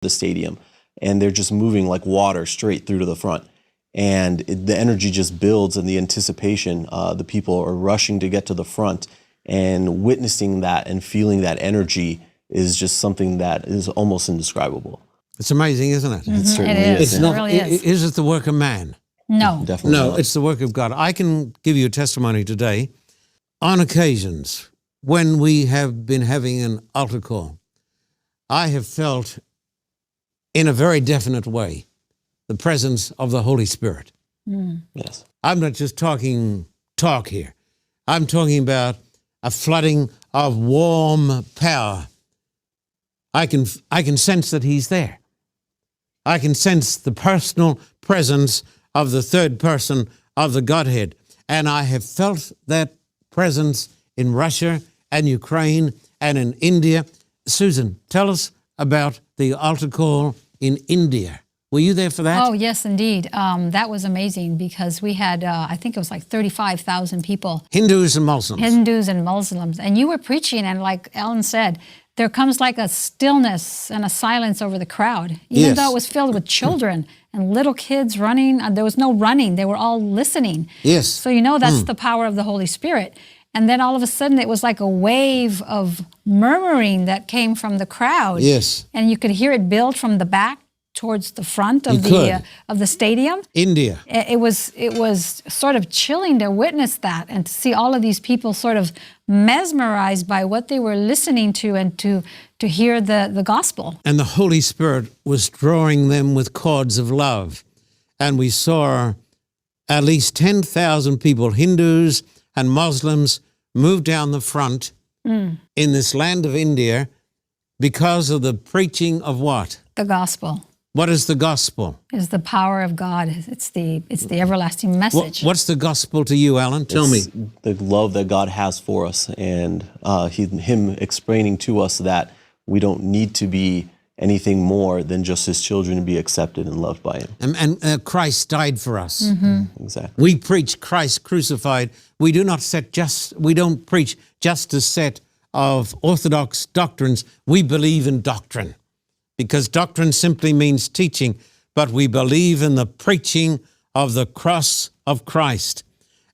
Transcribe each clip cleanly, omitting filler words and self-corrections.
the stadium, and they're just moving like water straight through to the front. And the energy just builds, and the anticipation, the people are rushing to get to the front, and witnessing that and feeling that energy is just something that is almost indescribable. It's amazing, isn't it? It certainly It is. is. It really is. Is it the work of man? No. Definitely No, not. it's the work of God. I can give you a testimony today. On occasions, when we have been having an altar call, I have felt in a very definite way the presence of the Holy Spirit. Yes. I'm not just talking talk here. I'm talking about a flooding of warm power. I can sense that He's there. I can sense the personal presence of the third person of the Godhead. And I have felt that presence in Russia and Ukraine and in India. Susan, tell us about the altar call in India. Were you there for that? Oh, yes, indeed. That was amazing because we had, I think it was like 35,000 people, Hindus and Muslims. Hindus and Muslims. And you were preaching, and like Ellen said, there comes like a stillness and a silence over the crowd, even Yes. though it was filled with children and little kids running. There was no running. They were all listening. Yes. So you know that's the power of the Holy Spirit. And then all of a sudden it was like a wave of murmuring that came from the crowd. Yes. And you could hear it build from the back towards the front You of the stadium. India. It was sort of chilling to witness that and to see all of these people sort of mesmerized by what they were listening to and to hear the gospel. And the Holy Spirit was drawing them with cords of love. And we saw at least 10,000 people, Hindus and Muslims, move down the front in this land of India because of the preaching of what? The gospel What is the gospel? is the power of God. It's the everlasting message. What's the gospel to you, Alan? Tell me. It's the love that God has for us, and Him explaining to us that we don't need to be anything more than just His children to be accepted and loved by Him. And Christ died for us. Exactly. We preach Christ crucified. We don't preach just a set of orthodox doctrines. We believe in doctrine, because doctrine simply means teaching, but we believe in the preaching of the cross of Christ.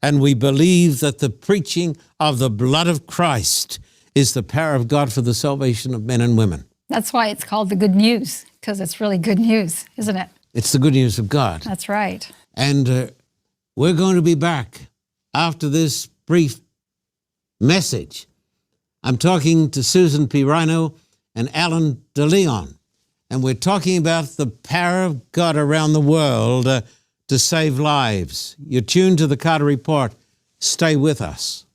And we believe that the preaching of the blood of Christ is the power of God for the salvation of men and women. That's why it's called the good news, because it's really good news, isn't it? It's the good news of God. That's right. And we're going to be back after this brief message. I'm talking to Susan P. Rhino and Alan DeLeon, and we're talking about the power of God around the world to save lives. You're tuned to the Carter Report. Stay with us.